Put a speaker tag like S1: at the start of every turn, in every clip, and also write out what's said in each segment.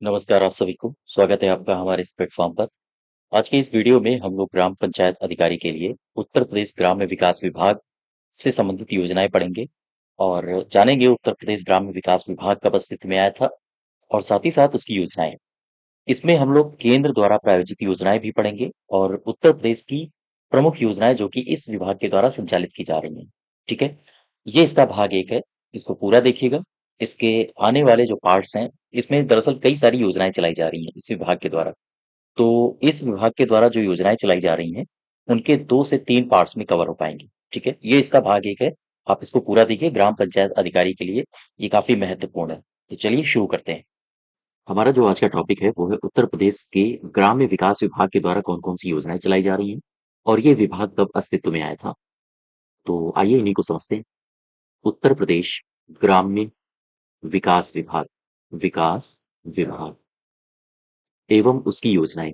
S1: नमस्कार आप सभी को। स्वागत है आपका हमारे इस प्लेटफ़ॉर्म पर। आज के इस वीडियो में हम लोग ग्राम पंचायत अधिकारी के लिए उत्तर प्रदेश ग्राम्य विकास विभाग से संबंधित योजनाएँ पढ़ेंगे और जानेंगे उत्तर प्रदेश ग्राम्य विकास विभाग कब अस्तित्व में आया था और साथ ही साथ उसकी योजनाएँ। इसमें हम लोग केंद्र द्वारा प्रायोजित योजनाएँ भी पढ़ेंगे और उत्तर प्रदेश की प्रमुख योजनाएँ जो कि इस विभाग के द्वारा संचालित की जा रही हैं। ठीक है? ये इसका भाग 1 है, इसको पूरा देखिएगा। इसके आने वाले जो पार्ट्स हैं, इसमें दरअसल कई सारी योजनाएँ चलाई जा रही हैं इस विभाग के द्वारा। तो इस विभाग के द्वारा जो योजनाएँ चलाई जा रही हैं, उनके 2 से 3 पार्ट्स में कवर हो पाएँगी। ठीक है? ये इसका भाग 1 है। आप इसको पूरा देखिए, ग्राम पंचायत अधिकारी के लिए ये काफ़ी महत्वपूर्ण है। तो चलिए शुरू करते हैं। हमारा जो आज का टॉपिक है वो है उत्तर प्रदेश के ग्राम्य विकास विभाग के द्वारा कौन-कौन सी योजनाएँ चलाई जा रही हैं और ये विभाग कब अस्तित्व में आया था। तो आइए इन्हीं को समझते हैं। उत्तर प्रदेश ग्राम्य विकास विभाग, विकास विभाग एवं उसकी योजनाएँ,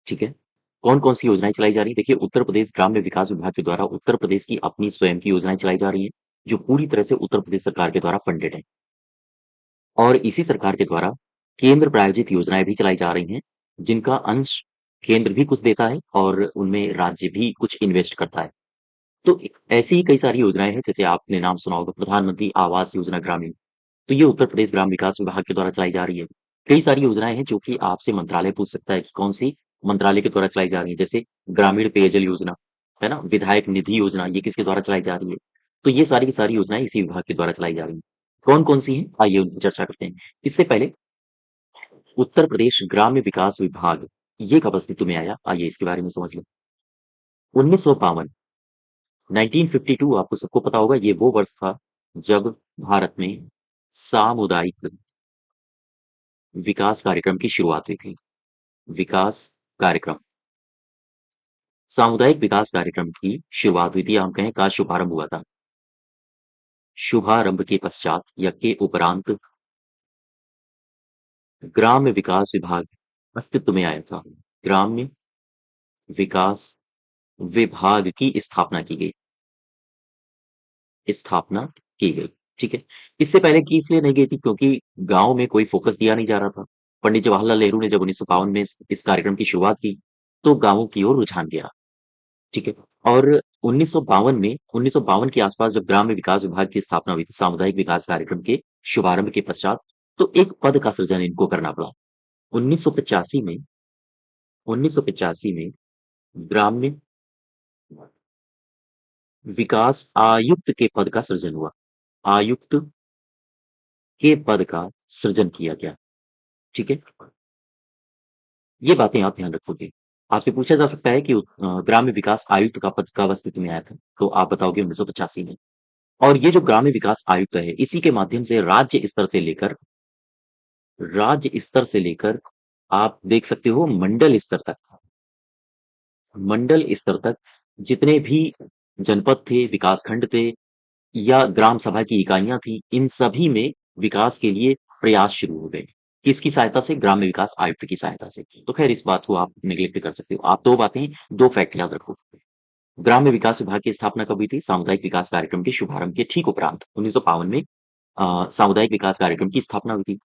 S1: ठीक है? कौन-कौन सी योजनाएँ चलाई जा रही हैं? देखिए उत्तर प्रदेश ग्राम्य विकास विभाग के द्वारा उत्तर प्रदेश की अपनी स्वयं की योजनाएँ चलाई जा रही हैं, जो पूरी तरह से उत्तर प्रदेश सरकार के द्वारा फंडेड हैं। और इसी सरकार के द्वारा केंद्र प्रायोजित योजनाएँ भी चलाई जा रही हैं, जिनका अंश केंद्र भी कुछ देता है और उनमें राज्य भी कुछ इन्वेस्ट करता है। तो ऐसी ही कई सारी योजनाएँ हैं, जैसे आपने नाम सुना होगा प्रधानमंत्री आवास योजना ग्रामीण, तो ये उत्तर प्रदेश ग्राम विकास विभाग के द्वारा चलाई जा रही है। कई सारी योजनाएँ हैं जो कि आपसे मंत्रालय पूछ सकता है कि कौन-सी मंत्रालय के द्वारा चलाई जा रही है, जैसे ग्रामीण पेयजल योजना, है ना? विधायक निधि योजना, ये किसके द्वारा चलाई जा रही है? तो ये सारी की सारी योजनाएँ इसी विभाग के द्वारा चलाई जा रही हैं। कौन-कौन सी हैं? आइए उनकी चर्चा करते हैं। इससे पहले उत्तर प्रदेश ग्राम्य विकास विभाग ये कब अस्तित्व में आया? आइए इसके बारे में समझ लें। 1952 1952 आपको सबको पता होगा ये वो वर्ष था जब भारत में सामुदायिक विकास कार्यक्रम की शुरुआत हुई थी। विकास कार्यक्रम, सामुदायिक विकास कार्यक्रम की शुरुआत हुई थी या हम कहें का शुभारंभ हुआ था। शुभारंभ के पश्चात या के उपरांत ग्राम्य विकास विभाग अस्तित्व में आया था। ग्राम्य विकास विभाग की स्थापना की गई। स्थापना की गई, ठीक है? इससे पहले की इसलिए नहीं गई थी क्योंकि गाँव में कोई फ़ोकस दिया नहीं जा रहा था। पंडित जवाहरलाल नेहरू ने जब 1952 में इस कार्यक्रम की शुरुआत की, तो गाँवों की ओर रुझान गया, ठीक है? और 1952 के आसपास जब ग्राम्य विकास विभाग की स्थापना हुई थी, सामुदायिक विकास कार्यक्रम के शुभारंभ के पश्चात, तो एक पद का सृजन इनको करना पड़ा। 1985 में 1985 में ग्राम्य विकास आयुक्त के पद का सृजन हुआ। आयुक्त के पद का सृजन किया गया, ठीक है? ये बातें आप ध्यान रखोगे। आपसे पूछा जा सकता है कि ग्राम्य विकास आयुक्त का पद कब अस्तित्व में आया था? तो आप बताओगे 1985 में। और ये जो ग्राम्य विकास आयुक्त है, इसी के माध्यम से राज्य स्तर से लेकर आप देख सकते हो मंडल स्तर तक जितने भी जनपद थे, विकासखंड थे या ग्राम सभा की इकाइयाँ थी, इन सभी में विकास के लिए प्रयास शुरू हो गए। किसकी सहायता से? ग्राम्य विकास आयुक्त की सहायता से। तो ख़ैर इस बात को आप नेगलेक्ट कर सकते हो। आप 2 बातें, 2 फैक्ट याद रखो। ग्राम्य विकास विभाग की स्थापना कब हुई थी? सामुदायिक विकास कार्यक्रम के शुभारंभ के ठीक उपरांत 1952 में सामुदायिक विकास कार्यक्रम की स्थापना हुई थी,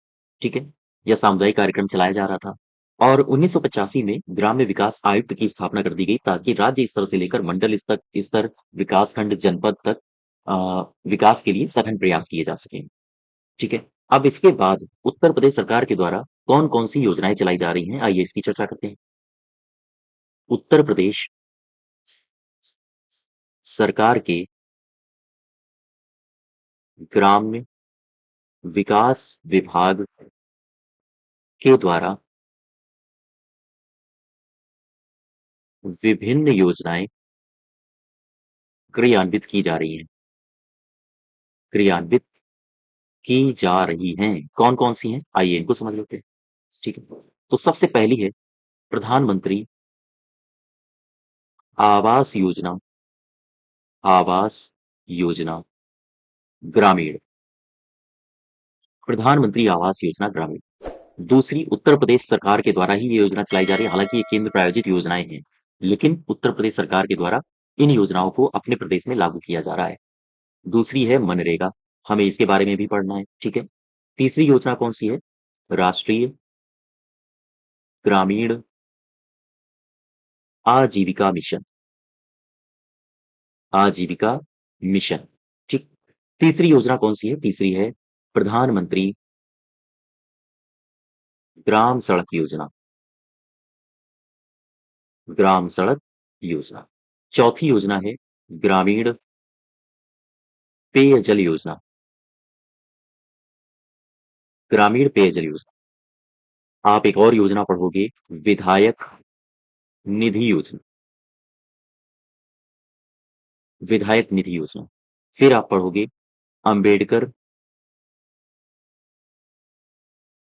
S1: ठीक है? या सामुदायिक कार्यक्रम चलाया जा रहा था और 1985 में ग्राम्य विकास आयुक्त की स्थापना कर दी गई ताकि राज्य स्तर से लेकर मंडल स्तर, विकासखंड, जनपद तक विकास के लिए सघन प्रयास किए जा सकें, ठीक है? अब इसके बाद उत्तर प्रदेश सरकार के द्वारा कौन-कौन सी योजनाएँ चलाई जा रही हैं, आइए इसकी चर्चा करते हैं। उत्तर प्रदेश सरकार के ग्राम्य विकास विभाग के द्वारा विभिन्न योजनाएँ क्रियान्वित की जा रही हैं। क्रियान्वित की जा रही हैं। कौन-कौन सी हैं? आइए इनको समझ लेते हैं। ठीक है। तो सबसे पहली है प्रधानमंत्री आवास योजना आवास योजना ग्रामीण। प्रधानमंत्री आवास योजना ग्रामीण। दूसरी उत्तर प्रदेश सरकार के द्वारा ही ये योजना चलाई जा रही है। हालाँकि ये केंद्र प्रायोजित योजनाएँ हैं, लेकिन उत्तर प्रदेश सरकार के द्वारा इन योजनाओं को अपने प्रदेश में लागू किया जा रहा है। दूसरी है मनरेगा, हमें इसके बारे में भी पढ़ना है, ठीक है? तीसरी योजना कौन-सी है? राष्ट्रीय ग्रामीण आजीविका मिशन, आजीविका मिशन, ठीक। तीसरी योजना कौन सी है? तीसरी है प्रधानमंत्री ग्राम सड़क योजना, ग्राम सड़क योजना। चौथी योजना है ग्रामीण पेयजल योजना, ग्रामीण पेयजल योजना। आप एक और योजना पढ़ोगे, विधायक निधि योजना, विधायक निधि योजना। फिर आप पढ़ोगे अंबेडकर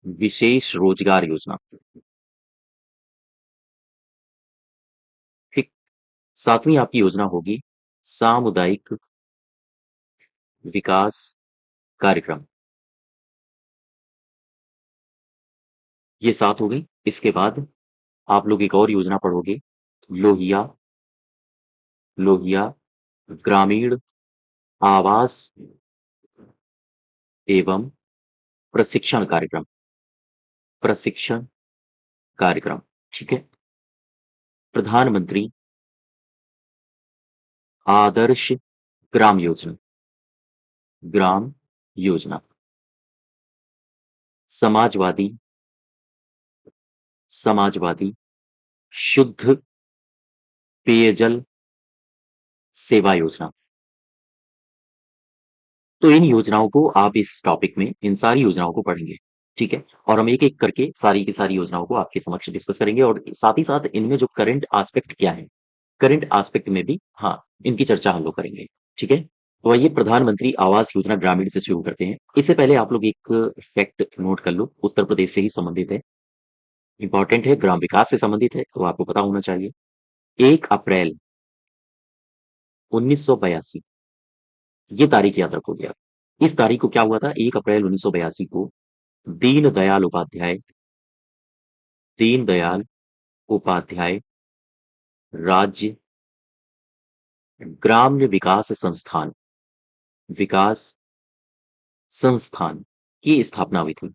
S1: विशेष रोजगार योजना, ठीक। सातवीं आपकी योजना होगी सामुदायिक विकास कार्यक्रम। ये 7 हो गई। इसके बाद आप लोग एक और योजना पढ़ोगे, लोहिया, लोहिया ग्रामीण आवास एवं प्रशिक्षण कार्यक्रम, प्रशिक्षण कार्यक्रम, ठीक है। प्रधानमंत्री आदर्श ग्राम योजना, ग्राम योजना। समाजवादी, समाजवादी शुद्ध पेयजल सेवा योजना। तो इन योजनाओं को आप इस टॉपिक में इन सारी योजनाओं को पढ़ेंगे, ठीक है? और हम एक-एक करके सारी की सारी योजनाओं को आपके समक्ष डिस्कस करेंगे और साथ ही साथ इनमें जो करंट एस्पेक्ट क्या है, करंट एस्पेक्ट में भी हाँ, इनकी चर्चा हम लोग करेंगे, ठीक है? तो आइए प्रधानमंत्री आवास योजना ग्रामीण से शुरू करते हैं। इससे पहले आप लोग एक फैक्ट नोट कर लो, उत्तर प्रदेश से ही संबंधित है, इम्पोर्टेंट है, ग्राम विकास से संबंधित है, तो आपको पता होना चाहिए। 1 अप्रैल 1982 ये तारीख याद रखोगे आप। इस तारीख को क्या हुआ था? 1 अप्रैल 1982 को दीनदयाल उपाध्याय, दीनदयाल उपाध्याय राज्य ग्राम्य विकास संस्थान, विकास संस्थान की स्थापना हुई थी,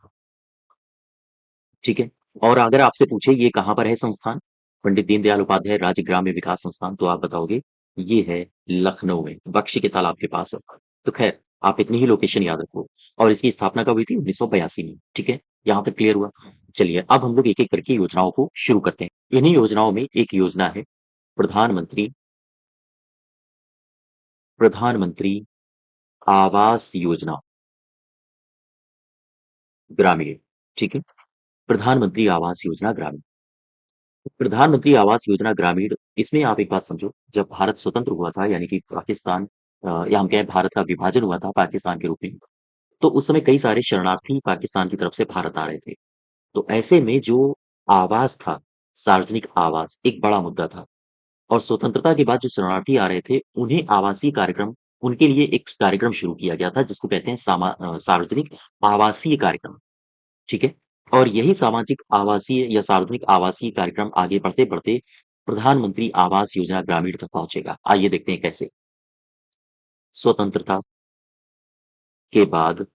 S1: ठीक है? और अगर आपसे पूछे ये कहाँ पर है संस्थान? पंडित दीनदयाल उपाध्याय राज्य ग्राम्य विकास संस्थान, तो आप बताओगे ये है लखनऊ में, बख्शी के तालाब के पास है। तो खैर, आप इतनी ही लोकेशन याद रखो और इसकी स्थापना कब हुई थी? 1982 में, ठीक है? यहाँ तक क्लियर हुआ? चलिए, अब हम लोग एक-एक करके योजनाओं को शुरू करते हैं। इन्हीं योजनाओं में एक योजना है प्रधानमंत्री प्रधानमंत्री आवास योजना ग्रामीण, ठीक है? प्रधानमंत्री आवास योजना ग्रामीण। प्रधानमंत्री आवास योजना ग्रामीण, इसमें आप एक बात समझो, जब भारत स्वतंत्र हुआ था यानी कि पाकिस्तान या हम कहें भारत का विभाजन हुआ था पाकिस्तान के रूप में, तो उस समय कई सारे शरणार्थी पाकिस्तान की तरफ से भारत आ रहे थे। तो ऐसे में जो आवास था, सार्वजनिक आवास एक बड़ा मुद्दा था और स्वतंत्रता के बाद जो शरणार्थी आ रहे थे, उन्हें आवासीय कार्यक्रम उनके लिए एक कार्यक्रम शुरू किया गया था जिसको कहते हैं सार्वजनिक आवासीय कार्यक्रम। ठीक है? और यही सामाजिक आवासीय या सार्वजनिक आवासीय कार्यक्रम आगे बढ़ते-बढ़ते प्रधानमंत्री आवास योजना ग्रामीण तक पहुँचेगा। आइए देखते हैं कैसे? स्वतंत्रता के बाद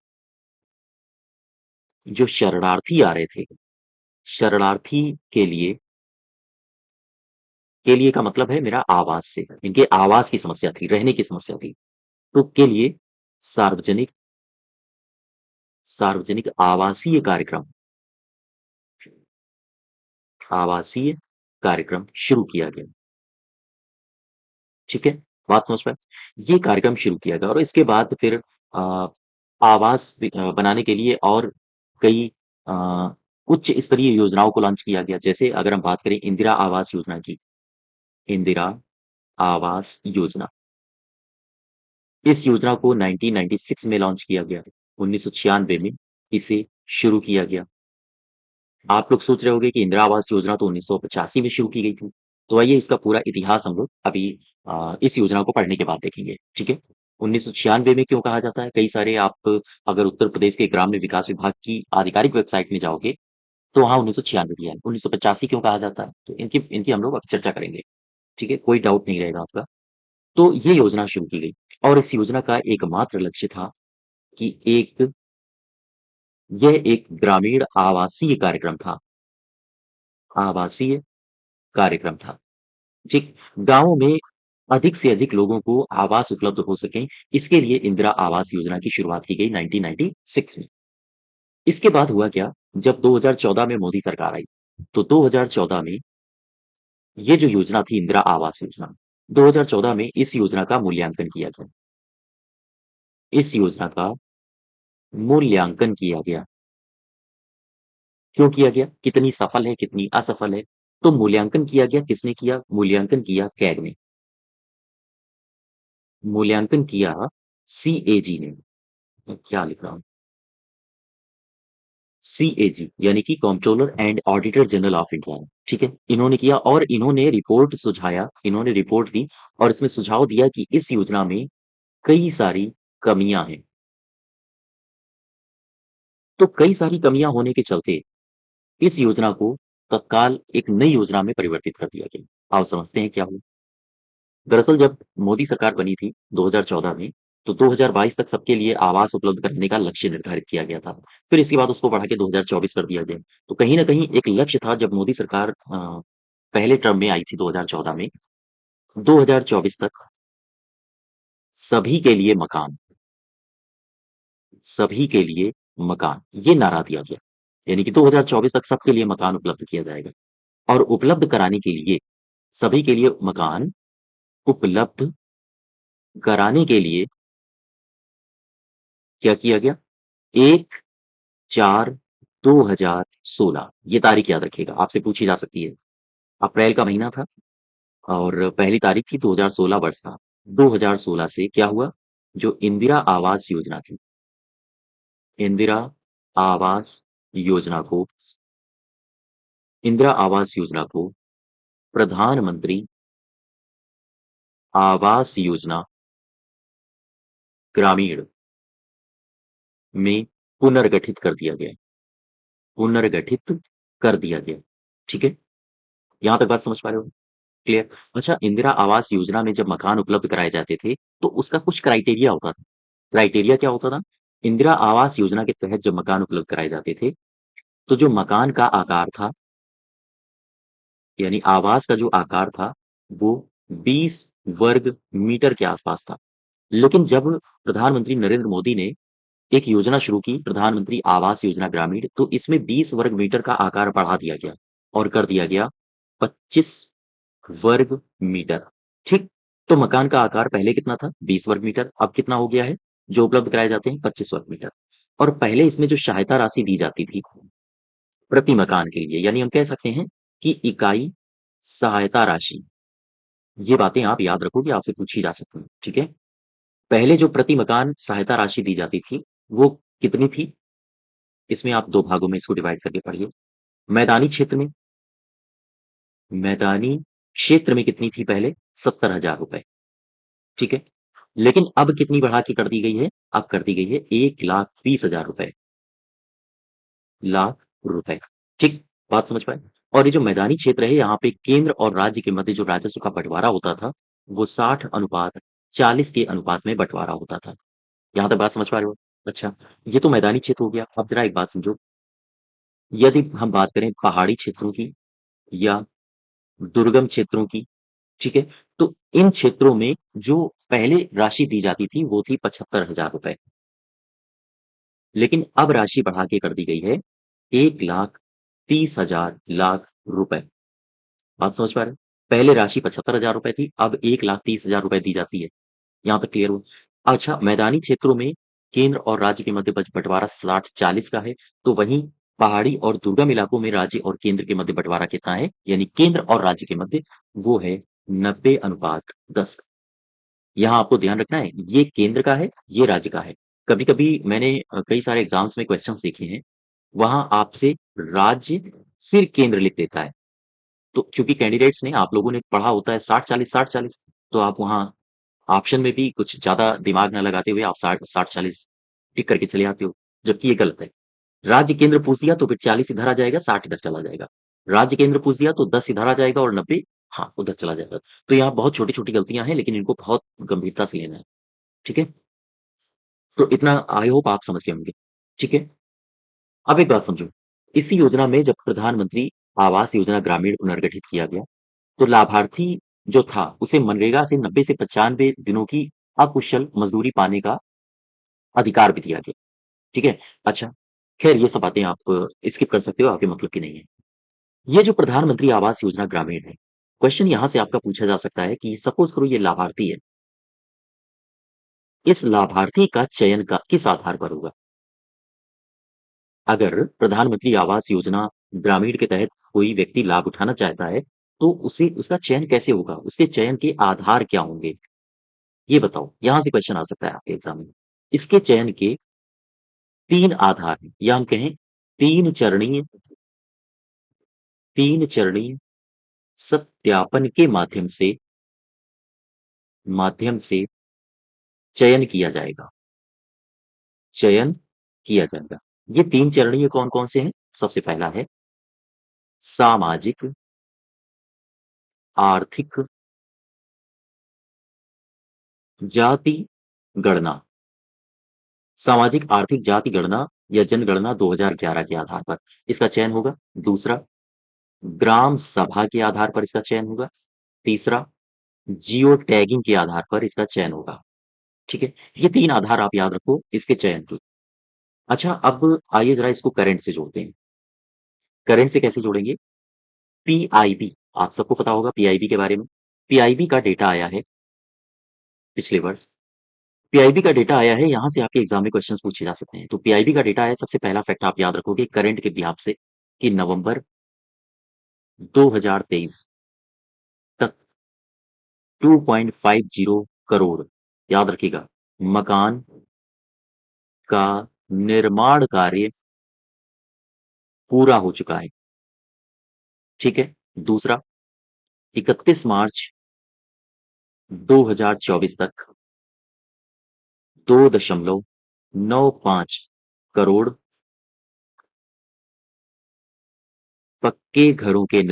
S1: जो शरणार्थी आ रहे थे, शरणार्थी के लिए का मतलब है मेरा आवास से, इनके आवास की समस्या थी, रहने की समस्या थी। तो के लिए सार्वजनिक सार्वजनिक आवासीय कार्यक्रम, आवासीय कार्यक्रम शुरू किया गया। ठीक है? बात समझ पाए? ये कार्यक्रम शुरू किया गया और इसके बाद फिर आवास बनाने के लिए और कई अ, उच्च स्तरीय योजनाओं को लॉन्च किया गया। जैसे अगर हम बात करें इंदिरा आवास योजना की, इंदिरा आवास योजना। इस योजना को 1996 में लॉन्च किया गया। 1996 में इसे शुरू किया गया। आप लोग सोच रहे होंगे कि इंदिरा आवास योजना तो 1985 में शुरू की गई थी। तो आइए इसका पूरा इतिहास हम लोग अभी इस योजना को पढ़ने के बाद देखेंगे, ठीक है? 1996 में क्यों कहा जाता है? कई सारे आप अगर उत्तर प्रदेश के ग्राम्य विकास विभाग की आधिकारिक वेबसाइट में जाओगे, तो वहाँ 1996 दिया है। 1985 क्यों कहा जाता है? तो इनकी इनकी हम लोग अब चर्चा करेंगे, ठीक है? कोई डाउट नहीं रहेगा आपका। तो ये योजना शुरू की गई और इस योजना का एकमात्र लक्ष्य था कि यह एक ग्रामीण आवासीय कार्यक्रम था। आवासीय कार्यक्रम था। ठीक, गाँवों में अधिक से अधिक लोगों को आवास उपलब्ध हो सकें, इसके लिए इंदिरा आवास योजना की शुरुआत की गई 1996 में। इसके बाद हुआ क्या, जब 2014 में मोदी सरकार आई, तो 2014 में ये जो योजना थी इंदिरा आवास योजना, 2014 में इस योजना का मूल्यांकन किया गया। इस योजना का मूल्यांकन किया गया। क्यों किया गया? कितनी सफल है, कितनी असफल है? तो मूल्यांकन किया गया, किसने किया? मूल्यांकन किया कैग ने। मूल्यांकन किया सीएजी ने। मैं क्या लिख रहा हूँ? सीएजी यानी कि controller and auditor general of India ने, ठीक है? इन्होंने किया और इन्होंने रिपोर्ट सुझाया, इन्होंने रिपोर्ट दी और इसमें सुझाव दिया कि इस योजना में कई सारी कमियां हैं। तो कई सारी कमियां होने के चलते इस योजना को तत्काल एक नई योजना में परिवर्तित कर दिया गया। आओ समझते हैं क्या हुआ। दरअसल जब मोदी सरकार बनी थी 2014 में, तो 2022 तक सबके लिए आवास उपलब्ध कराने का लक्ष्य निर्धारित किया गया था। फिर इसके बाद उसको बढ़ा के 2024 कर दिया गया। तो कहीं न कहीं एक लक्ष्य था जब मोदी सरकार पहले टर्म में आई थी 2014 में, 2024 तक सभी के लिए मकान, सभी के लिए मकान, ये नारा दिया गया। यानी कि 2024 तक सबके लिए मकान उपलब्ध किया जाएगा और उपलब्ध कराने के लिए, सभी के लिए मकान उपलब्ध कराने के लिए क्या किया गया? 1/4/2016 ये तारीख याद रखिएगा, आपसे पूछी जा सकती है। अप्रैल का महीना था और पहली तारीख थी 2016 वर्ष था। 2016 से क्या हुआ? जो इंदिरा आवास योजना थी, इंदिरा आवास योजना को इंदिरा आवास योजना को प्रधानमंत्री आवास योजना ग्रामीण में पुनर्गठित कर दिया गया। पुनर्गठित कर दिया गया। ठीक है? यहाँ तक बात समझ पा रहे हो? क्लियर? अच्छा, इंदिरा आवास योजना में जब मकान उपलब्ध कराए जाते थे, तो उसका कुछ क्राइटेरिया होता था। क्राइटेरिया क्या होता था? इंदिरा आवास योजना के तहत जब मकान उपलब्ध कराए जाते थे, तो जो मकान का आकार था, यानी आवास का जो आकार था, वो 20 वर्ग मीटर के आसपास था। लेकिन जब प्रधानमंत्री नरेंद्र मोदी ने एक योजना शुरू की, प्रधानमंत्री आवास योजना ग्रामीण, तो इसमें 20 वर्ग मीटर का आकार बढ़ा दिया गया और कर दिया गया 25 वर्ग मीटर। ठीक? तो मकान का आकार पहले कितना था? 20 वर्ग मीटर, अब कितना हो गया है? जो उपलब्ध कराए जाते हैं 25 वर्ग मीटर। और पहले इसमें जो सहायता राशि दी जाती थी, प्रति मकान के लिए, यानी हम कह सकते हैं कि इकाई सहायता राशि, ये बातें आप याद रखोगे, आपसे पूछी जा सकती हैं, ठीक है? पहले जो प्रति मकान सहायता राशि दी जाती थी, वो कितनी थी? इसमें आप 2 भागों में इसको डिवाइड करके पढ़िए। मैदानी क्षेत्र में मैदानी क्षेत्र में कितनी थी पहले? ₹70,000, ठीक है? लेकिन अब कितनी बढ़ा के कर दी गई है? अब कर दी गई है ₹1,20,000 लाख रुपए। ठीक? बात समझ पाए? और ये जो मैदानी क्षेत्र है, यहाँ पे केंद्र और राज्य के मध्य जो राजस्व का बँटवारा होता था, वो 60/40 के अनुपात में बँटवारा होता था। यहाँ तक बात समझ पा रहे हो? अच्छा, ये तो मैदानी क्षेत्र हो गया। अब ज़रा एक बात समझो, यदि हम बात करें पहाड़ी क्षेत्रों की या दुर्गम क्षेत्रों की, ठीक है? तो इन क्षेत्रों में जो पहले राशि दी जाती थी, वो थी ₹75,000, लेकिन अब राशि बढ़ा के कर दी गई है 1,30,000 लाख रुपए। बात समझ पा रहे हैं? पहले राशि ₹75,000 थी, अब 1,30,000 दी जाती है। यहाँ तक क्लियर हुआ? अच्छा, मैदानी क्षेत्रों में केंद्र और राज्य के मध्य बँटवारा 60-40 का है, तो वहीं पहाड़ी और दुर्गम इलाकों में राज्य और केंद्र के मध्य बँटवारा कितना है? यानी केंद्र और राज्य के मध्य, वो है 90/10। यहाँ आपको ध्यान रखना है, ये केंद्र का है, ये राज्य का है। कभी-कभी मैंने कई सारे एग्ज़ाम्स में क्वेश्चन्स देखे हैं, वहाँ आपसे राज्य फिर केंद्र लिख देता है। तो चूँकि कैंडिडेट्स ने, आप लोगों ने पढ़ा होता है 60-40, 60-40, तो आप वहाँ ऑप्शन में भी कुछ ज़्यादा दिमाग ना लगाते हुए आप 60-40 टिक करके चले आते हो, जबकि ये गलत है। राज्य केंद्र पूछ दिया तो फिर 40 इधर आ जाएगा, 60 इधर चला जाएगा। राज्य केंद्र पूछ दिया तो 10 इधर आ जाएगा और 90 हाँ, उधर चला जाएगा। तो यहाँ बहुत छोटी-छोटी गलतियाँ हैं, लेकिन इनको बहुत गंभीरता से लेना है, ठीक है? तो इतना आई होप आप समझ गए होंगे, ठीक है? अब एक बात समझो, इसी योजना में जब प्रधानमंत्री आवास योजना ग्रामीण पुनर्गठित किया गया। तो लाभार्थी जो था उसे मनरेगा से 90 से 95 दिनों की अकुशल मजदूरी पाने का अधिकार भी दिया गया। ठीक है? अच्छा, ख़ैर ये सब बातें आप स्किप कर सकते हो, आपके मतलब की नहीं है। ये जो प्रधानमंत्री आवास योजना ग्रामीण है, क्वेश्चन यहाँ से आपका पूछा जा सकता है कि सपोज़ करो ये लाभार्थी है, इस लाभार्थी का चयन का किस आधार पर होगा? अगर प्रधानमंत्री आवास योजना ग्रामीण के तहत कोई व्यक्ति लाभ उठाना चाहता है, तो उसे उसका चयन कैसे होगा? उसके चयन के आधार क्या होंगे? ये बताओ, यहाँ से क्वेश्चन आ सकता है आपके एग्ज़ाम में। इसके चयन के 3 आधार हैं, या हम कहें 3 चरणीय 3 चरणीय सत्यापन के माध्यम से चयन किया जाएगा। चयन किया जाएगा। ये 3 चरणीय कौन-कौन से हैं? सबसे पहला है सामाजिक, आर्थिक, जाति गणना। सामाजिक आर्थिक जाति गणना या जनगणना 2011 के आधार पर इसका चयन होगा। दूसरा, ग्राम सभा के आधार पर इसका चयन होगा। तीसरा, जियो टैगिंग के आधार पर इसका चयन होगा। ठीक है? ये 3 आधार आप याद रखो इसके चयन के। अच्छा, अब आइए ज़रा इसको करंट से जोड़ते हैं। करंट से कैसे जोड़ेंगे? पीआईबी, आप सबको पता होगा पीआईबी के बारे में। पीआईबी का डेटा आया है पिछले वर्ष। पीआईबी का डेटा आया है, यहाँ से आपके एग्ज़ाम में क्वेश्चंस पूछे जा सकते हैं। तो पीआईबी का डेटा आया है, सबसे पहला फैक्ट आप याद रखोगे करंट के बिहाफ से कि नवंबर 2023 तक 2.50 करोड़, याद रखिएगा, मकान का निर्माण कार्य पूरा हो चुका है। ठीक है? दूसरा, 31 मार्च 2024 तक 2.95 करोड़ पक्के घरों के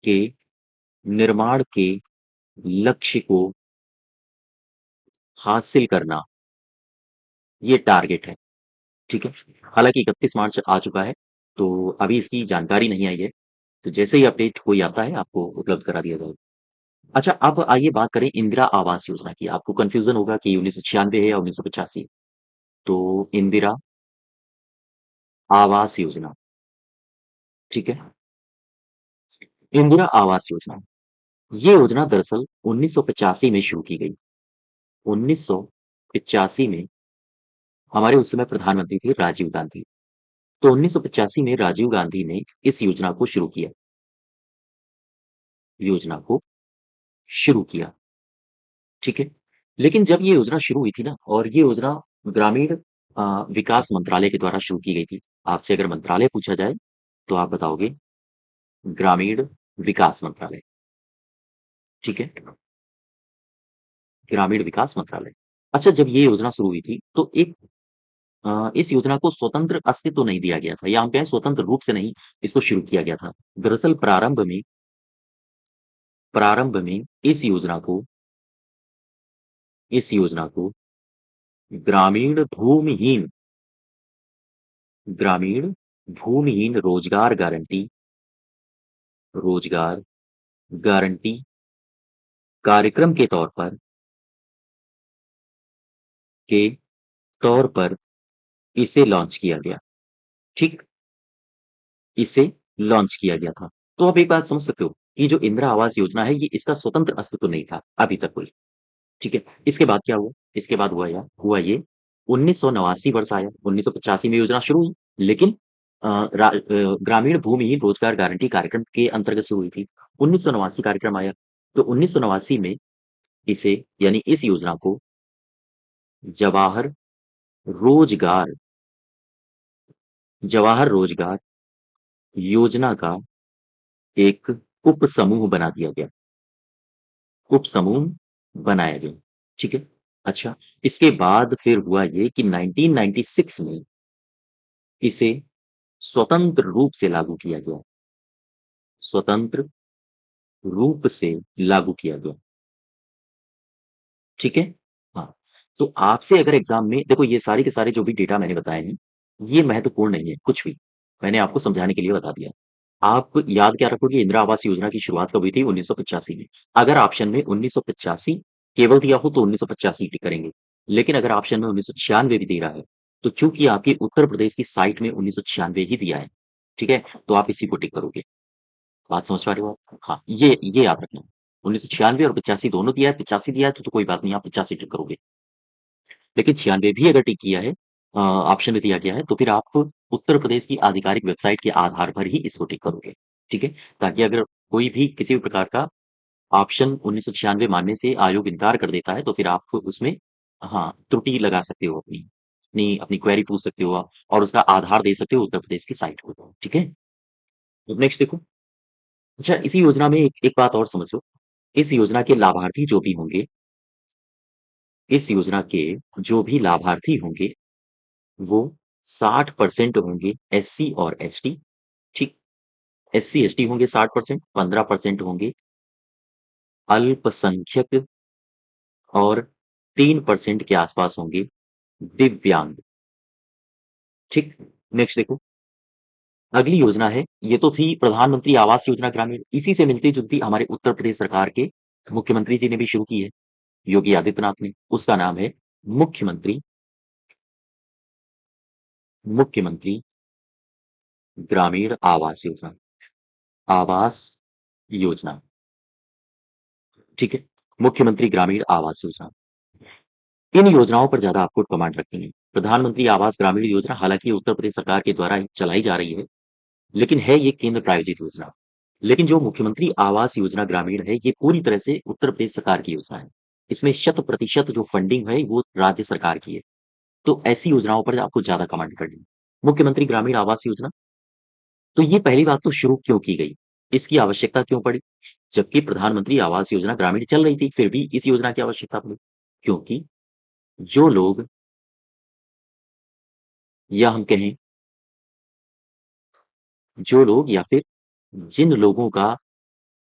S1: के निर्माण के लक्ष्य को हासिल करना, ये टारगेट है। ठीक है? हालाँकि 31 मार्च आ चुका है, तो अभी इसकी जानकारी नहीं आई है। तो जैसे ही अपडेट कोई आता है, आपको उपलब्ध करा दिया जाएगा। अच्छा, अब आइए बात करें इंदिरा आवास योजना की। आपको कन्फ्यूज़न होगा कि 1996 है या 1985। तो इंदिरा आवास योजना, ठीक है? इंदिरा आवास योजना, ये योजना दरअसल 1985 में शुरू की गई। 1985 में हमारे उस समय प्रधानमंत्री थे राजीव गांधी। तो 1985 में राजीव गांधी ने इस योजना को शुरू किया, ठीक है? लेकिन जब ये योजना शुरू हुई थी ना, और ये योजना ग्रामीण विकास मंत्रालय के द्वारा शुरू की गई थी। आपसे अगर मंत्रालय पूछा जाए, तो आप बताओगे ग्रामीण विकास मंत्रालय, ठीक है? ग्रामीण विकास मंत्रालय। अच्छा, जब ये योजना शुरू हुई थी, तो इस योजना को स्वतंत्र अस्तित्व नहीं दिया गया था, या हम कहें स्वतंत्र रूप से नहीं इसको शुरू किया गया था। दरअसल प्रारंभ में इस योजना को ग्रामीण भूमिहीन ग्रामीण भूमिहीन रोजगार गारंटी कार्यक्रम के तौर पर इसे लॉन्च किया गया। ठीक? इसे लॉन्च किया गया था। तो आप एक बात समझ सकते हो, ये जो इंदिरा आवास योजना है, ये इसका स्वतंत्र अस्तित्व नहीं था अभी तक कोई। ठीक है? इसके बाद क्या हुआ? इसके बाद हुआ ये 1989 वर्ष आया, 1985 में योजना शुरू हुई, लेकिन ग्रामीण भूमिहीन रोजगार गारंटी कार्यक्रम के अंतर्गत शुरू हुई थी। 1989 कार्यक्रम आया, तो 1989 में इसे, यानी इस योजना को जवाहर रोजगार जवाहर रोजगार योजना का एक उपसमूह बना दिया गया। उपसमूह बनाया गया, ठीक है? अच्छा, इसके बाद फिर हुआ ये कि 1996 में इसे स्वतंत्र रूप से लागू किया गया। स्वतंत्र रूप से लागू किया गया, ठीक है? हाँ, तो आपसे अगर एग्ज़ाम में देखो, ये सारे के सारे जो भी डेटा मैंने बताए हैं, ये महत्वपूर्ण नहीं है कुछ भी। मैंने आपको समझाने के लिए बता दिया। आप याद क्या रखोगे, इंदिरा आवास योजना की शुरुआत कब हुई थी? 1985 में। अगर ऑप्शन में 1985 केवल दिया हो तो 1985 टिक करेंगे। लेकिन अगर ऑप्शन में 1996 भी दे रहा है, तो चूँकि आपके उत्तर प्रदेश की साइट में 1996 ही दिया है, ठीक है? तो आप इसी को टिक करोगे। बात समझ पा रहे हो आप? हाँ, ये याद रखना। 1996 और 85 दोनों दिया है, 85 दिया है तो कोई बात नहीं, आप 85 टिक करोगे। लेकिन 96 भी अगर टिक किया है, ऑप्शन में दिया गया है, तो फिर आप उत्तर प्रदेश की आधिकारिक वेबसाइट के आधार पर ही इसको टिक करोगे, ठीक है? ताकि अगर कोई भी किसी भी प्रकार का ऑप्शन 1996 मानने से आयोग इनकार कर देता है, तो फिर आप उसमें हाँ, त्रुटि लगा सकते हो अपनी। अपनी अपनी क्वेरी पूछ सकते हो आप और उसका आधार दे सकते हो उत्तर प्रदेश की साइट को, ठीक है? अब नेक्स्ट देखो। अच्छा, इसी योजना में एक बात और समझो, इस योजना के लाभार्थी जो भी होंगे, इस योजना के जो भी लाभार्थी होंगे, वो 60% होंगे एससी और एसटी, ठीक? एससी-एसटी होंगे 60%, 15% होंगे अल्पसंख्यक और 3% के आसपास होंगे दिव्यांग, ठीक? नेक्स्ट देखो, अगली योजना है, ये तो थी प्रधानमंत्री आवास योजना ग्रामीण, इसी से मिलती-जुलती हमारे उत्तर प्रदेश सरकार के मुख्यमंत्री जी ने भी शुरू की है, योगी आदित्यनाथ ने। उसका नाम है मुख्यमंत्री मुख्यमंत्री ग्रामीण आवास योजना, आवास योजना, ठीक है? मुख्यमंत्री ग्रामीण आवास योजना। इन योजनाओं पर ज़्यादा आपको कमांड रखनी है। प्रधानमंत्री आवास ग्रामीण योजना हालाँकि उत्तर प्रदेश सरकार के द्वारा चलाई जा रही है, लेकिन है ये केंद्र प्रायोजित योजना। लेकिन जो मुख्यमंत्री आवास योजना ग्रामीण है, ये पूरी तरह से उत्तर प्रदेश सरकार की योजना है। इसमें शत प्रतिशत जो फंडिंग है, वो राज्य सरकार की है। तो ऐसी योजनाओं पर आपको ज़्यादा कमांड करनी है। मुख्यमंत्री ग्रामीण आवास योजना, तो ये पहली बात तो शुरू क्यों की गई? इसकी आवश्यकता क्यों पड़ी? जबकि प्रधानमंत्री आवास योजना ग्रामीण चल रही थी, फिर भी इस योजना की आवश्यकता पड़ी। क्योंकि जो लोग या हम कहें जो लोग या फिर जिन लोगों का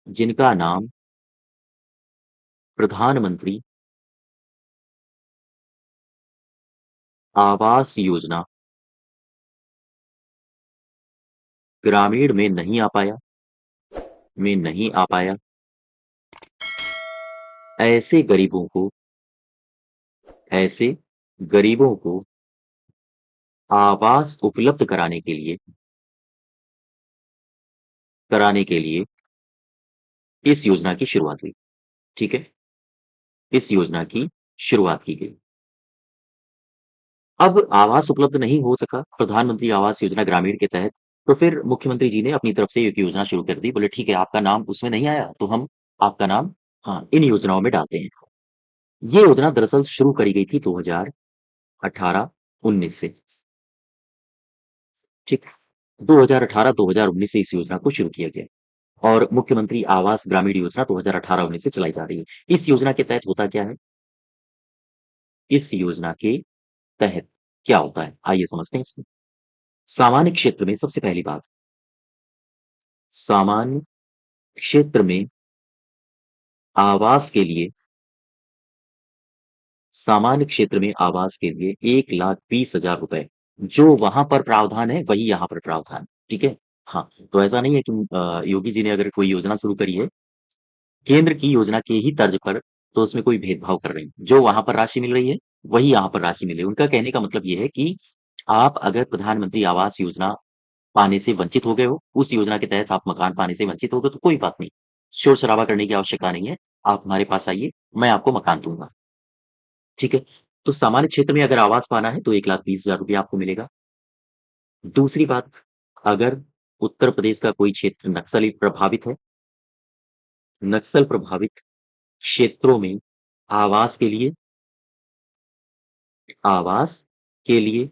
S1: जिनका नाम प्रधानमंत्री आवास योजना ग्रामीण में नहीं आ पाया, ऐसे गरीबों को ऐसे गरीबों को आवास उपलब्ध कराने के लिए इस योजना की शुरुआत हुई, ठीक है? इस योजना की शुरुआत की गई। अब आवास उपलब्ध नहीं हो सका प्रधानमंत्री आवास योजना ग्रामीण के तहत, तो फिर मुख्यमंत्री जी ने अपनी तरफ से एक योजना शुरू कर दी। बोले ठीक है, आपका नाम उसमें नहीं आया, तो हम आपका नाम हाँ, इन योजनाओं में डालते हैं। ये योजना दरअसल शुरू करी गई थी 2018-19 से, ठीक? 2018-2019 से इस योजना को शुरू किया गया और मुख्यमंत्री आवास ग्रामीण योजना 2018-19 से चलाई जा रही है। इस योजना के तहत होता क्या है? इस योजना के तहत क्या होता है? आइए समझते हैं इसको। सामान्य क्षेत्र में सबसे पहली बात, सामान्य क्षेत्र में आवास के लिए सामान्य क्षेत्र में आवास के लिए 1,20,000 रुपए जो वहाँ पर प्रावधान है, वही यहाँ पर प्रावधान है, ठीक है? हाँ, तो ऐसा नहीं है कि योगी जी ने अगर कोई योजना शुरू करी है, केंद्र की योजना के ही तर्ज पर, तो उसमें कोई भेदभाव कर रहे हैं। जो वहाँ पर राशि मिल रही है, वही यहाँ पर राशि मिले। उनका कहने का मतलब ये है कि आप अगर प्रधानमंत्री आवास योजना पाने से वंचित हो गए हो, उस योजना के तहत आप मकान पाने से वंचित हो गए, तो कोई बात नहीं। शोर-शराबा करने की आवश्यकता नहीं है। आप हमारे पास आइए, मैं आपको मकान दूँगा, ठीक है? तो सामान्य क्षेत्र में अगर आवास पाना है, तो 1,20,000 रुपया आपको मिलेगा। दूसरी बात, अगर उत्तर प्रदेश का कोई क्षेत्र नक्सली प्रभावित है, नक्सल प्रभावित क्षेत्रों में आवास के लिए आवास के लिए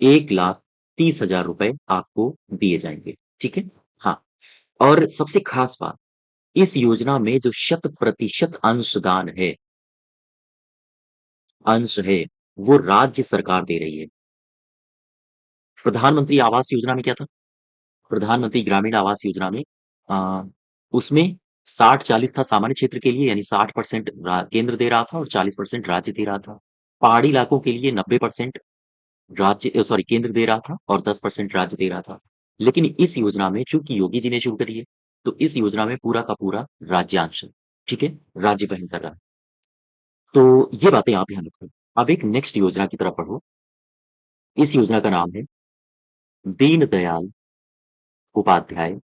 S1: 1,30,000 रुपए आपको दिए जाएँगे, ठीक है? हाँ, और सबसे खास बात, इस योजना में जो शत प्रतिशत अंश है, वो राज्य सरकार दे रही है। प्रधानमंत्री आवास योजना में क्या था? प्रधानमंत्री ग्रामीण आवास योजना में अ, उसमें 60-40 था सामान्य क्षेत्र के लिए, यानी 60% केंद्र दे रहा था और 40% राज्य दे रहा था। पहाड़ी इलाकों के लिए 90% केंद्र दे रहा था और 10% राज्य दे रहा था। लेकिन इस योजना में चूंकि योगी जी ने शुरू करी है, तो इस योजना में पूरा का पूरा राज्यांश, ठीक है, राज्य वहन कर रहा है। तो ये बातें आप ध्यान रखो। अब एक नेक्स्ट योजना की तरफ बढ़ो। इस योजना का नाम है दीनदयाल उपाध्याय,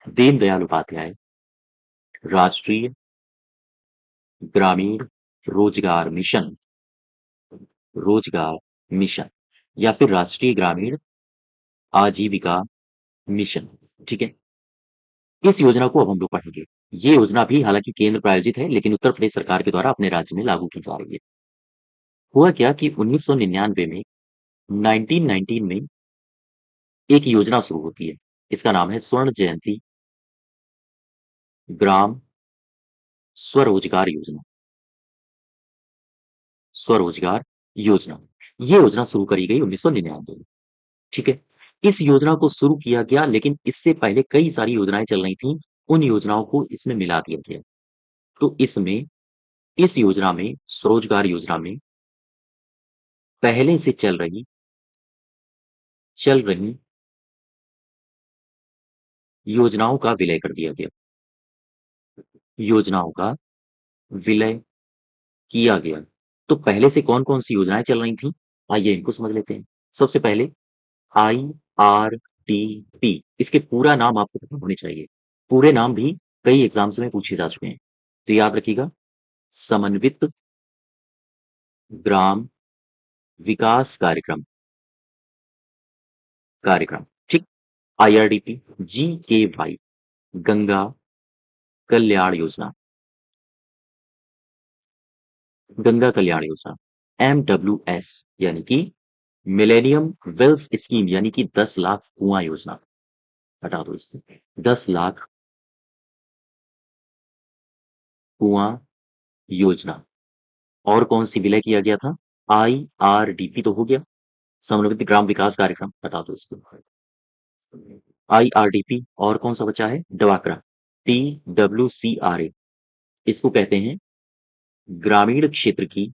S1: दीनदयाल उपाध्याय राष्ट्रीय ग्रामीण रोजगार मिशन, रोजगार मिशन, या फिर राष्ट्रीय ग्रामीण आजीविका मिशन, ठीक है। इस योजना को अब हम लोग पढ़ेंगे। ये योजना भी हालांकि केंद्र प्रायोजित है, लेकिन उत्तर प्रदेश सरकार के द्वारा अपने राज्य में लागू की जा रही है। हुआ क्या कि 1999 में, 1919 में एक योजना शुरू होती है। इसका नाम है स्वर्ण जयंती ग्राम स्वरोजगार योजना, स्वरोजगार योजना। ये योजना शुरू करी गई 1999 में, ठीक है। इस योजना को शुरू किया गया, लेकिन इससे पहले कई सारी योजनाएं चल रही थी, उन योजनाओं को इसमें मिला दिया गया। तो इसमें, इस योजना में, स्वरोजगार योजना में पहले से चल रही योजनाओं का विलय कर दिया गया, योजनाओं का विलय किया गया। तो पहले से कौन कौन सी योजनाएं चल रही थी, आइए इनको समझ लेते हैं। सबसे पहले IRDP, इसके पूरा नाम आपको पता होने चाहिए। पूरे नाम भी कई एग्जाम्स में पूछे जा चुके हैं, तो याद रखिएगा, समन्वित ग्राम विकास कार्यक्रम, ठीक। IRDP, GKY, Ganga Kalyan Yojana, Ganga Kalyan Yojana. MWS यानी कि मिलेनियम वेल्थ स्कीम, यानी कि 10 लाख कुआं योजना, हटा दो इसको, 10 लाख कुआं योजना। और कौन सी विलय किया गया था? IRDP तो हो गया, समन्वित ग्राम विकास कार्यक्रम, हटा दो इसको। IRDP, और कौन सा बचा है? डवाक्रा, TWCRA, इसको कहते हैं ग्रामीण क्षेत्र की,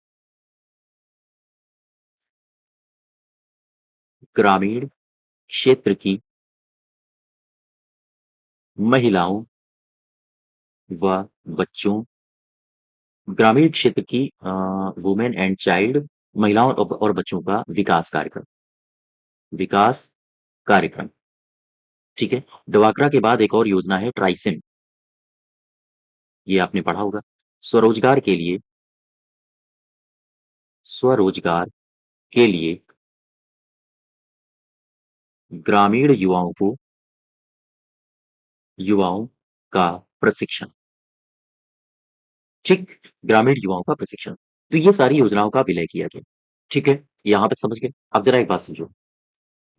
S1: ग्रामीण क्षेत्र की महिलाओं व बच्चों, ग्रामीण क्षेत्र की वुमेन एंड चाइल्ड, महिलाओं और बच्चों का विकास कार्यक्रम, विकास कार्यक्रम, ठीक है। डवाक्रा के बाद एक और योजना है ट्राइसिम, ये आपने पढ़ा होगा। स्वरोजगार के लिए, स्वरोजगार के लिए ग्रामीण युवाओं का प्रशिक्षण, ठीक, ग्रामीण युवाओं का प्रशिक्षण। तो ये सारी योजनाओं का विलय किया गया, ठीक है। यहां तक समझ गए। अब जरा एक बात समझो।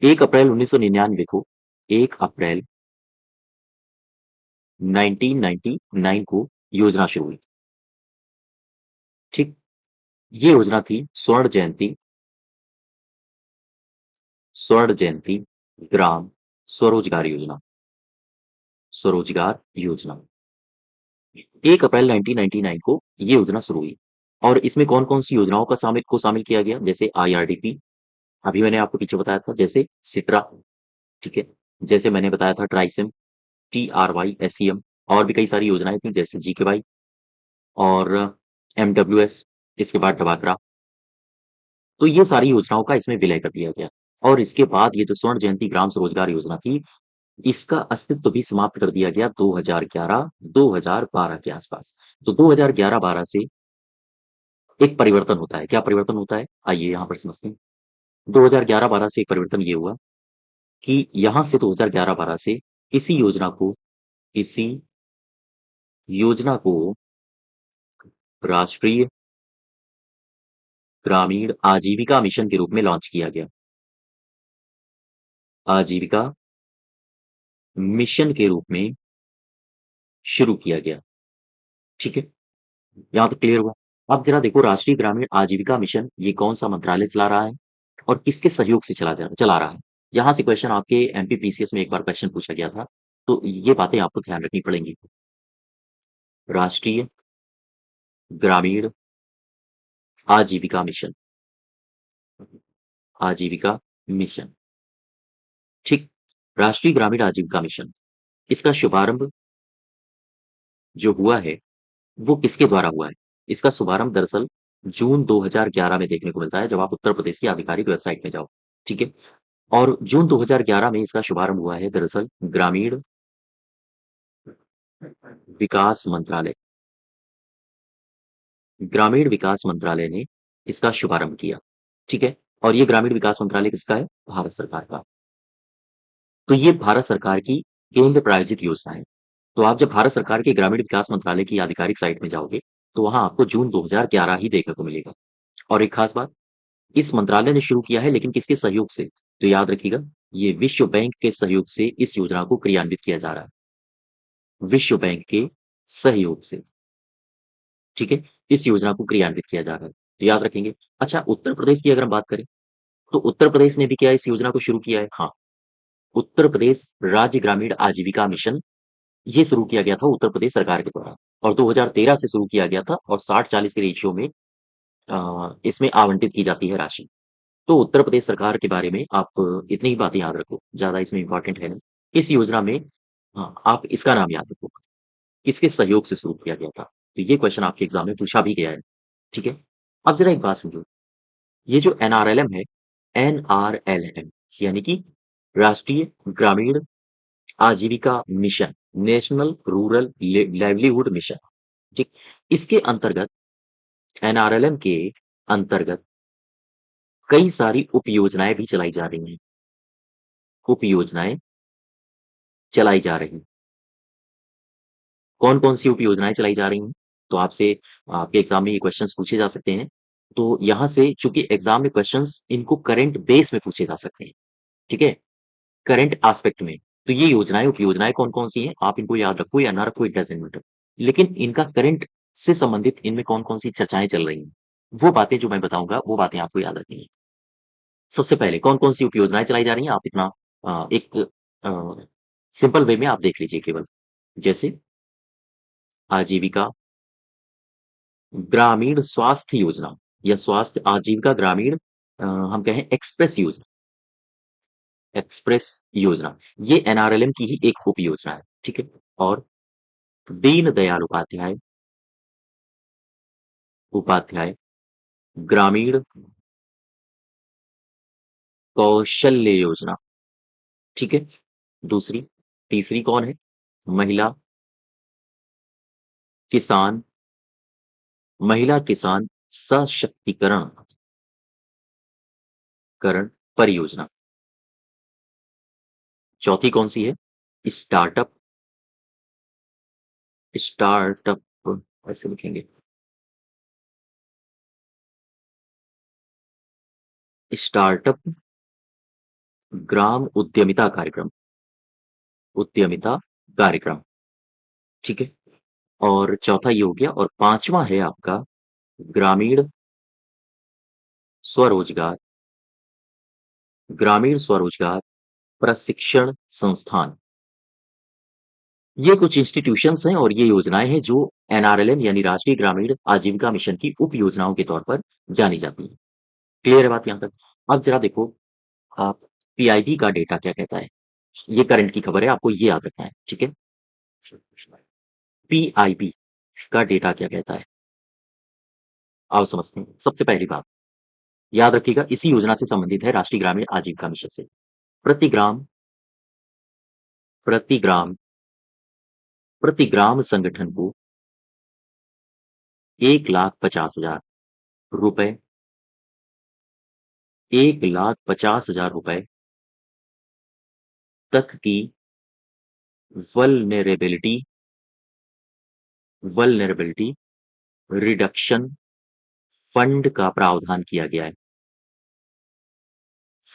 S1: 1 अप्रैल 1999 को, 1 अप्रैल 1999 को योजना शुरू हुई, ठीक। ये योजना थी स्वर्ण जयंती ग्राम स्वरोजगार योजना, स्वरोजगार योजना। 1 अप्रैल 1999 को ये योजना शुरू हुई। और इसमें कौन कौन सी योजनाओं का शामिल किया गया? जैसे IRDP, अभी मैंने आपको पीछे बताया था, जैसे सिट्रा, ठीक है, जैसे मैंने बताया था ट्राइसिम, TRYSEM, और भी कई सारी योजनाएं थी जैसे GKY और MWS, इसके बाद डवाक्रा। तो ये सारी योजनाओं का इसमें विलय कर दिया गया। और इसके बाद ये जो स्वर्ण जयंती ग्राम स्वरोजगार योजना थी, इसका अस्तित्व भी समाप्त कर दिया गया 2011-2012 के आसपास। तो 2011-12 से एक परिवर्तन होता है। क्या परिवर्तन होता है, आइए यहाँ पर समझते हैं। 2011-12 से एक परिवर्तन ये हुआ कि यहाँ से 2011-12 से इसी योजना को, इसी योजना को राष्ट्रीय ग्रामीण आजीविका मिशन के रूप में लॉन्च किया गया, आजीविका मिशन के रूप में शुरू किया गया, ठीक है। यहाँ तक क्लियर हुआ। अब जरा देखो, राष्ट्रीय ग्रामीण आजीविका मिशन ये कौन सा मंत्रालय चला रहा है और किसके सहयोग से चला रहा है? यहाँ से क्वेश्चन आपके MPPCS में एक बार क्वेश्चन पूछा गया था, तो ये बातें आपको ध्यान रखनी पड़ेंगी। राष्ट्रीय ग्रामीण आजीविका मिशन, आजीविका मिशन। ठीक। राष्ट्रीय ग्रामीण आजीविका मिशन, इसका शुभारंभ जो हुआ है वो किसके द्वारा हुआ है? इसका शुभारंभ दरअसल जून 2011 में देखने को मिलता है, जब आप उत्तर प्रदेश की आधिकारिक वेबसाइट में जाओ, ठीक है? और जून 2011 में इसका शुभारंभ हुआ है दरअसल ग्रामीण विकास मंत्रालय, ग्रामीण विकास मंत्रालय ने इसका शुभारंभ किया, ठीक है? और ये ग्रामीण विकास मंत्रालय किसका है? भारत सरकार का। तो ये भारत सरकार की केंद्र प्रायोजित योजना है। तो आप जब भारत सरकार के ग्रामीण विकास मंत्रालय की आधिकारिक साइट में जाओगे, तो वहाँ आपको जून 2011 ही देखने को मिलेगा। और एक खास बात, इस मंत्रालय ने शुरू किया है लेकिन किसके सहयोग से? तो याद रखिएगा, ये विश्व बैंक के सहयोग से इस योजना को क्रियान्वित किया जा रहा है। विश्व बैंक के सहयोग से, ठीक है? इस योजना को क्रियान्वित किया जा रहा है। तो याद रखेंगे। अच्छा, उत्तर प्रदेश की अगर हम बात करें, तो उत्तर प्रदेश ने भी क्या इस योजना को शुरू किया है? हाँ, उत्तर प्रदेश राज्य ग्रामीण आजीविका मिशन, ये शुरू किया गया था उत्तर प्रदेश सरकार के द्वारा, और 2013 से शुरू किया गया था, और 60-40 के रेशियो में इसमें आवंटित की जाती है राशि। तो उत्तर प्रदेश सरकार के बारे में आप इतनी ही बातें याद रखो, ज़्यादा इसमें इम्पोर्टेंट है नहीं। इस योजना में हाँ, आप इसका नाम याद रखो, किसके सहयोग से शुरू किया गया था। तो ये क्वेश्चन आपके एग्ज़ाम में पूछा भी गया है, ठीक है? अब ज़रा एक बात समझो, ये जो एनआरएलएम है, एनआरएलएम यानी कि राष्ट्रीय ग्रामीण आजीविका mission, national rural livelihood mission, ठीक? इसके अंतर्गत, एनआरएलएम के अंतर्गत कई सारी उपयोजनाएँ भी चलाई जा रही हैं। उपयोजनाएँ चलाई जा रही हैं। कौन-कौन सी उपयोजनाएँ चलाई जा रही हैं? तो आपसे आपके एग्ज़ाम में ये क्वेश्चन्स पूछे जा सकते हैं। तो यहाँ से चूँकि एग्ज़ाम में क्वेश्चन्स इनको करंट बेस में पूछे जा सकते हैं, ठीक है? करंट एस्पेक्ट में। तो ये योजनाएँ, उपयोजनाएँ कौन-कौन सी हैं? आप इनको याद रखो या ना रखो, इट डज़न्ट मैटर। लेकिन इनका करंट से संबंधित इनमें कौन-कौन सी चर्चाएँ चल रही हैं, वो बातें जो मैं बताऊँगा, वो बातें आपको याद रखनी है। सबसे पहले कौन-कौन सी उपयोजनाएँ चलाई जा रही हैं, आप इतना एक सिंपल वे में आप देख लीजिए केवल। जैसे आजीविका ग्रामीण स्वास्थ्य योजना, या स्वास्थ्य आजीविका ग्रामीण हम कहें एक्सप्रेस योजना, एक्सप्रेस योजना, ये एनआरएलएम की ही एक उपयोजना है, ठीक है? और दीनदयाल उपाध्याय उपाध्याय ग्रामीण कौशल्य योजना, ठीक है? दूसरी, तीसरी कौन है? महिला किसान महिला किसान सशक्तिकरण करण परियोजना। चौथी कौन-सी है? स्टार्टअप स्टार्टअप ऐसे लिखेंगे, स्टार्टअप ग्राम उद्यमिता कार्यक्रम, ठीक है? और चौथा ये हो गया, और पाँचवाँ है आपका ग्रामीण स्वरोजगार ग्रामीण स्वरोजगार प्रशिक्षण संस्थान। ये कुछ इंस्टीट्यूशंस हैं और ये योजनाएँ हैं जो एनआरएलएम यानी राष्ट्रीय ग्रामीण आजीविका मिशन की उप योजनाओं के तौर पर जानी जाती हैं। क्लियर है बात यहाँ तक? अब ज़रा देखो, आप पीआईबी का डेटा क्या कहता है? ये करंट की खबर है, आपको ये याद रखना है, ठीक है? पीआईबी का डेटा क्या कहता है? आओ समझते हैं। सबसे पहली बात, याद रखिएगा, इसी योजना से संबंधित है राष्ट्रीय ग्रामीण आजीविका मिशन से। प्रति ग्राम प्रति ग्राम प्रति ग्राम संगठन को 1,50,000 रुपए 1,50,000 रुपए तक की वल्नरेबिलिटी वल्नरेबिलिटी रिडक्शन फंड का प्रावधान किया गया है।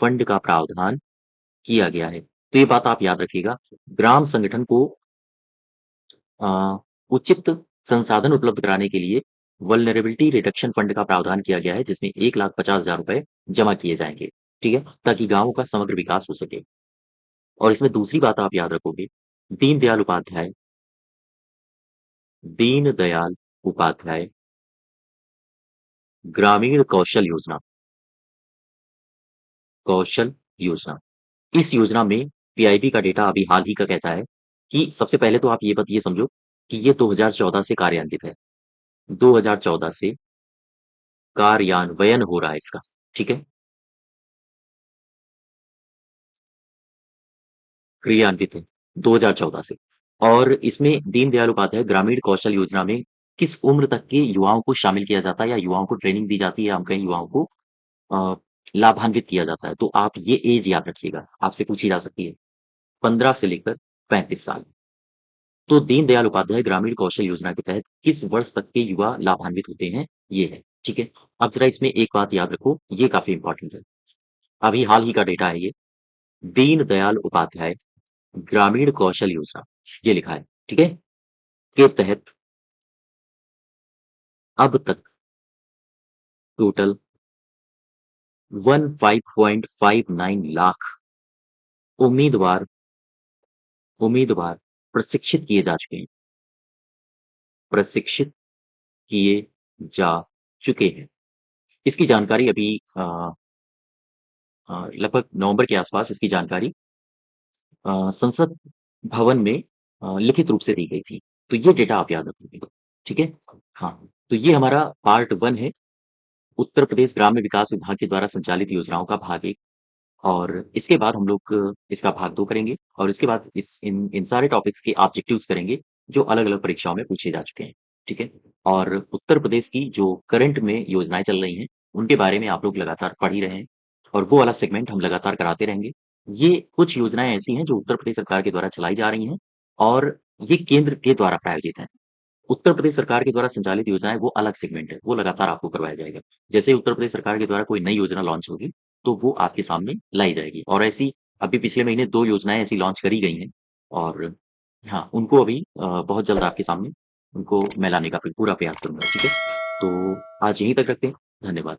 S1: फंड का प्रावधान किया गया है। तो ये बात आप याद रखिएगा। ग्राम संगठन को अ, उचित संसाधन उपलब्ध कराने के लिए वल्नरेबिलिटी रिडक्शन फंड का प्रावधान किया गया है, जिसमें 1,50,000 रुपए जमा किए जाएँगे, ठीक है? ताकि गाँवों का समग्र विकास हो सके। और इसमें दूसरी बात आप याद रखोगे, दीनदयाल उपाध्याय दीनदयाल उपाध्याय ग्रामीण कौशल योजना, कौशल योजना। इस योजना में पीआईबी का डेटा अभी हाल ही का कहता है कि सबसे पहले तो आप ये समझो कि ये 2014 से कार्यान्वित है। 2014 से कार्यान्वयन हो रहा है इसका, ठीक है? क्रियान्वित है 2014 से। और इसमें दीनदयाल उपाध्याय ग्रामीण कौशल योजना में किस उम्र तक के युवाओं को शामिल किया जाता है या युवाओं को ट्रेनिंग दी जाती है या हम कहें युवाओं को अ, लाभान्वित किया जाता है। तो आप ये एज याद रखिएगा, आपसे पूछी जा सकती है। 15 से लेकर 35 साल। तो दीनदयाल उपाध्याय ग्रामीण कौशल योजना के तहत किस वर्ष तक के युवा लाभान्वित होते हैं, ये है, ठीक है? अब जरा इसमें एक बात याद रखो, ये काफ़ी इम्पोर्टेंट है। अभी हाल ही का डेटा है ये, दीनदयाल उपाध्याय ग्रामीण कौशल योजना, ये लिखा है, ठीक है? के तहत अब तक टोटल 15.59 लाख उम्मीदवार उम्मीदवार प्रशिक्षित किए जा चुके हैं। प्रशिक्षित किए जा चुके हैं। इसकी जानकारी अभी लगभग नवंबर के आसपास इसकी जानकारी संसद भवन में लिखित रूप से दी गई थी। तो ये डेटा आप याद रखिएगा, ठीक है? हाँ, तो ये हमारा पार्ट 1 है, उत्तर प्रदेश ग्राम्य विकास विभाग के द्वारा संचालित योजनाओं का भाग 1। और इसके बाद हम लोग इसका भाग 2 करेंगे और इसके बाद इस इन इन सारे टॉपिक्स के ऑब्जेक्टिव्स करेंगे, जो अलग-अलग परीक्षाओं में पूछे जा चुके हैं, ठीक है? और उत्तर प्रदेश की जो करंट में योजनाएँ चल रही हैं, उनके बारे में आप लोग लगातार पढ़ ही रहे हैं और वो वाला सेगमेंट हम लगातार कराते रहेंगे। ये कुछ योजनाएँ ऐसी हैं जो उत्तर प्रदेश सरकार के द्वारा चलाई जा रही हैं और ये केंद्र के द्वारा प्रायोजित हैं। उत्तर प्रदेश सरकार के द्वारा संचालित योजनाएँ वो अलग सेगमेंट है, वो लगातार आपको करवाया जाएगा। जैसे ही उत्तर प्रदेश सरकार के द्वारा कोई नई योजना लॉन्च होगी, तो वो आपके सामने लाई जाएगी और ऐसी अभी पिछले महीने 2 योजनाएँ ऐसी लॉन्च करी गई हैं और हाँ, उनको अभी बहुत जल्द आपके सामने उनको मैं लाने का फिर पूरा प्रयास करूँगा, ठीक है? तो आज यहीं तक रखते हैं। धन्यवाद।